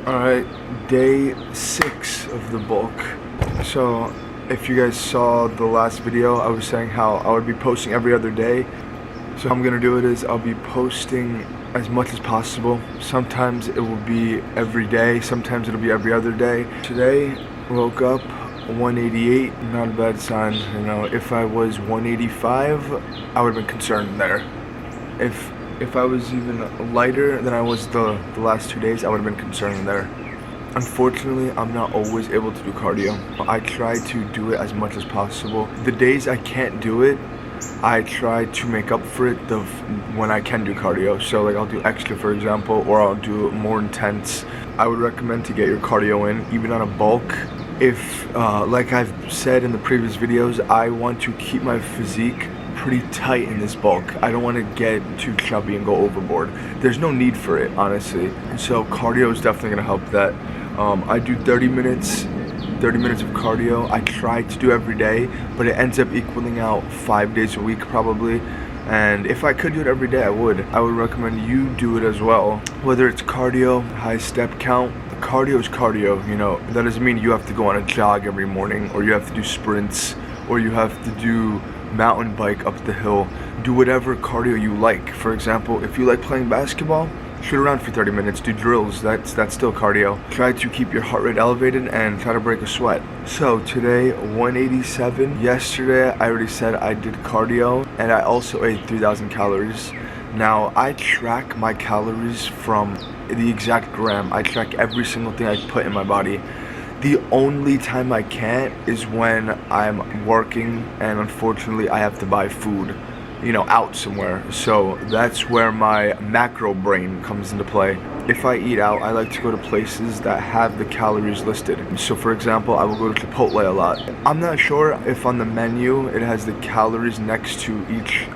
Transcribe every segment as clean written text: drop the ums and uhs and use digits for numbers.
Alright, day 6 of the bulk. So, if you guys saw the last video, I was saying how I would be posting every other day. So how I'm gonna do it is I'll be posting as much as possible. Sometimes it will be every day, sometimes it'll be every other day. Today, woke up 188, not a bad sign. You know, if I was 185, I would have been concerned there. If I was even lighter than I was the last 2 days, I would have been concerned there. Unfortunately, I'm not always able to do cardio. I try to do it as much as possible. The days I can't do it, I try to make up for it when I can do cardio. So like I'll do extra, for example, or I'll do more intense. I would recommend to get your cardio in, even on a bulk. If, like I've said in the previous videos, I want to keep my physique pretty tight in this bulk. I don't want to get too chubby and go overboard. There's no need for it, honestly. So cardio is definitely going to help that. I do 30 minutes of cardio. I try to do every day, but it ends up equaling out 5 days a week probably. And if I could do it every day, I would recommend you do it as well. Whether it's cardio, high step count, cardio is cardio, you know. That doesn't mean you have to go on a jog every morning, or you have to do sprints, or you have to do mountain bike up the hill. Do whatever cardio you like. For example, if you like playing basketball, shoot around for 30 minutes, do drills. That's still cardio. Try to keep your heart rate elevated and try to break a sweat. So today, 187. Yesterday, I already said I did cardio, and I also ate 3,000 calories. Now, I track my calories from the exact gram. I track every single thing I put in my body. The only time I can't is when I'm working and unfortunately I have to buy food, you know, out somewhere. So that's where my macro brain comes into play. If I eat out, I like to go to places that have the calories listed. So for example, I will go to Chipotle a lot. I'm not sure if on the menu it has the calories next to each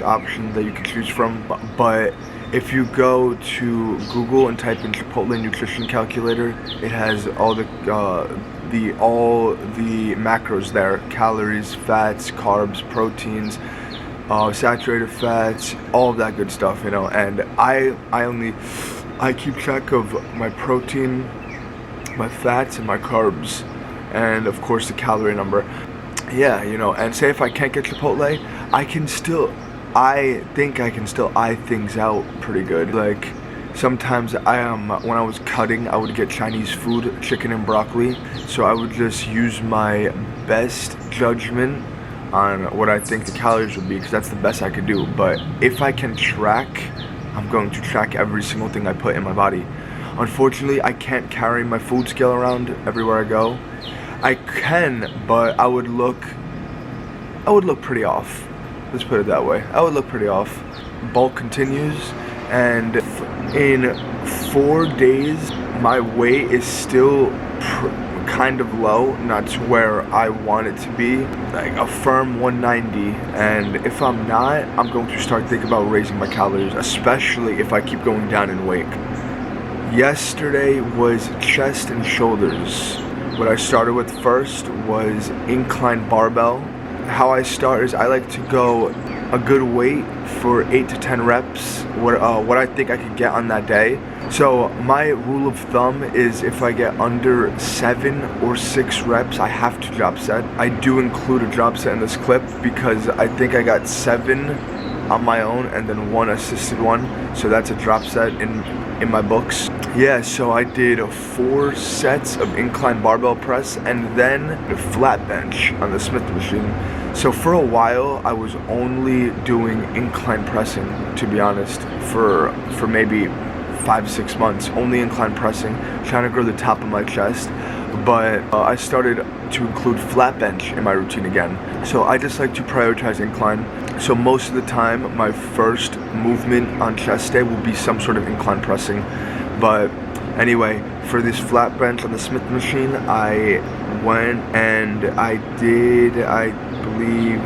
option that you can choose from, but if you go to Google and type in Chipotle nutrition calculator, it has all the macros there: calories, fats, carbs, proteins, saturated fats, all of that good stuff, you know. And I keep track of my protein, my fats, and my carbs, and of course the calorie number. Yeah, you know. And say if I can't get Chipotle, I think I can still eye things out pretty good. Like sometimes when I was cutting, I would get Chinese food, chicken and broccoli. So I would just use my best judgment on what I think the calories would be, because that's the best I could do. But if I can track, I'm going to track every single thing I put in my body. Unfortunately, I can't carry my food scale around everywhere I go. I can, but I would look pretty off. Let's put it that way. I would look pretty off. Bulk continues, and in 4 days, my weight is still kind of low, not to where I want it to be, like a firm 190. And if I'm not, I'm going to start thinking about raising my calories, especially if I keep going down in weight. Yesterday was chest and shoulders. What I started with first was incline barbell. How I start is I like to go a good weight for 8 to 10 reps, what I think I could get on that day. So my rule of thumb is if I get under 7 or 6 reps, I have to drop set. I do include a drop set in this clip because I think I got 7 on my own and then 1 assisted one. So that's a drop set in my books. Yeah, so I did 4 sets of incline barbell press and then a flat bench on the Smith machine. So for a while, I was only doing incline pressing, to be honest, for maybe 5-6 months, only incline pressing, trying to grow the top of my chest. But I started to include flat bench in my routine again. So I just like to prioritize incline. So most of the time, my first movement on chest day will be some sort of incline pressing. But anyway, for this flat bench on the Smith machine, I went and I did, I believe,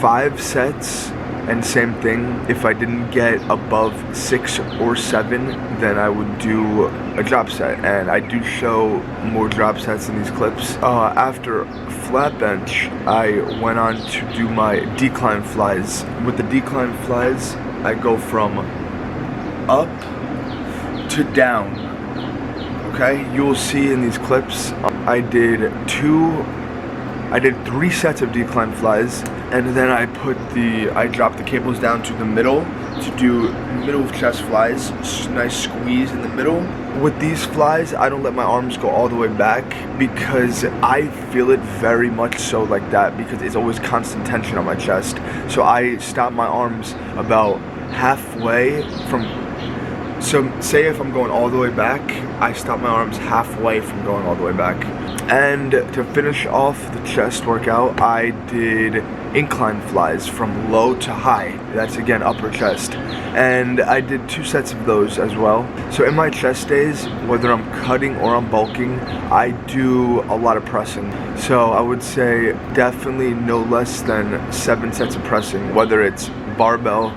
5 sets. And same thing, if I didn't get above 6 or 7, then I would do a drop set. And I do show more drop sets in these clips. After flat bench, I went on to do my decline flies. With the decline flies, I go from up to down. okay? You will see in these clips, I did 3 sets of decline flies, and then I dropped the cables down to the middle to do middle chest flies, nice squeeze in the middle. With these flies, I don't let my arms go all the way back because I feel it very much so like that, because it's always constant tension on my chest. So I stop my arms about halfway from, so say if I'm going all the way back, I stop my arms halfway from going all the way back. And to finish off the chest workout, I did incline flies from low to high. That's again upper chest. And I did 2 sets of those as well. So in my chest days, whether I'm cutting or I'm bulking, I do a lot of pressing. So I would say definitely no less than 7 sets of pressing, whether it's barbell,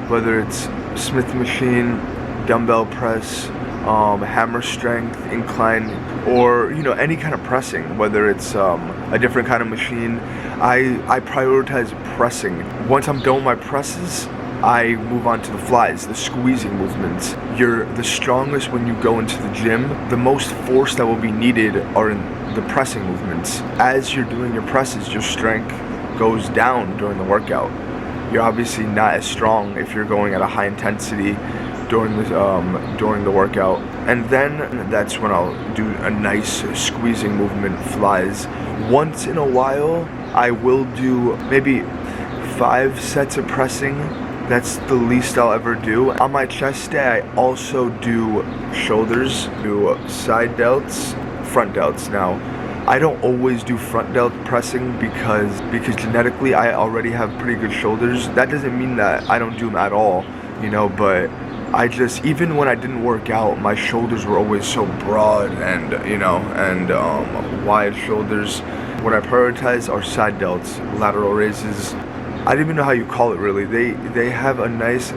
whether it's Smith machine, dumbbell press, hammer strength, incline, or any kind of pressing, whether it's a different kind of machine. I prioritize pressing. Once I'm done with my presses, I move on to the flies, the squeezing movements. You're the strongest when you go into the gym. The most force that will be needed are in the pressing movements. As you're doing your presses, your strength goes down during the workout. You're obviously not as strong if you're going at a high intensity during the workout. And then that's when I'll do a nice squeezing movement, flies. Once in a while, I will do maybe 5 sets of pressing. That's the least I'll ever do. On my chest day, I also do shoulders, do side delts, front delts. Now, I don't always do front delt pressing because genetically I already have pretty good shoulders. That doesn't mean that I don't do them at all, but I just, even when I didn't work out, my shoulders were always so broad and, wide shoulders. What I prioritize are side delts, lateral raises. I don't even know how you call it really. They have a nice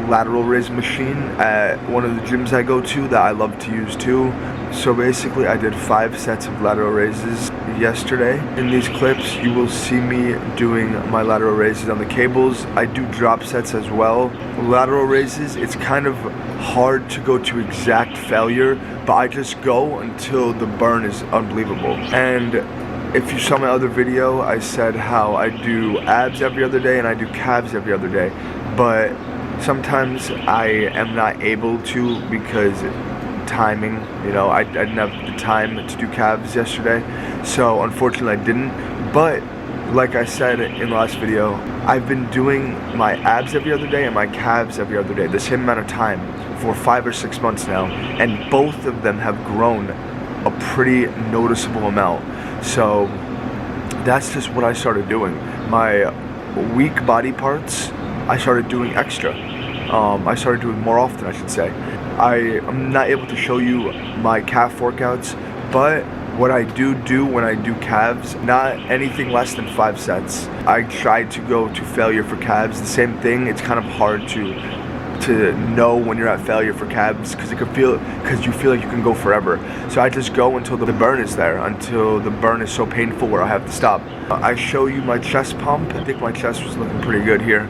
lateral raise machine at one of the gyms I go to that I love to use too. So basically I did 5 sets of lateral raises yesterday. In these clips you will see me doing my lateral raises on the cables. I do drop sets as well. Lateral raises, it's kind of hard to go to exact failure, but I just go until the burn is unbelievable. And if you saw my other video, I said how I do abs every other day and I do calves every other day, but sometimes I am not able to because timing, I didn't have the time to do calves yesterday, so unfortunately I didn't. But like I said in the last video, I've been doing my abs every other day and my calves every other day, the same amount of time for 5 or 6 months now, and both of them have grown a pretty noticeable amount. So that's just what I started doing. My weak body parts, I started doing extra. I started doing more often, I should say. I'm not able to show you my calf workouts, but what I do when I do calves, not anything less than 5 sets. I try to go to failure for calves. The same thing, it's kind of hard to know when you're at failure for calves because you feel like you can go forever. So I just go until the burn is there, until the burn is so painful where I have to stop. I show you my chest pump. I think my chest was looking pretty good here.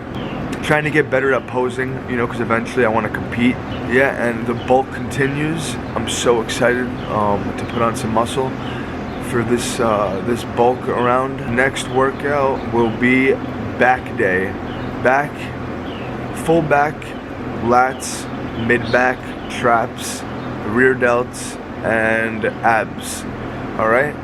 Trying to get better at posing, because eventually I want to compete. Yeah, and the bulk continues. I'm so excited to put on some muscle for this bulk around. Next workout will be back day. Back, full back, lats, mid back, traps, rear delts, and abs. All right.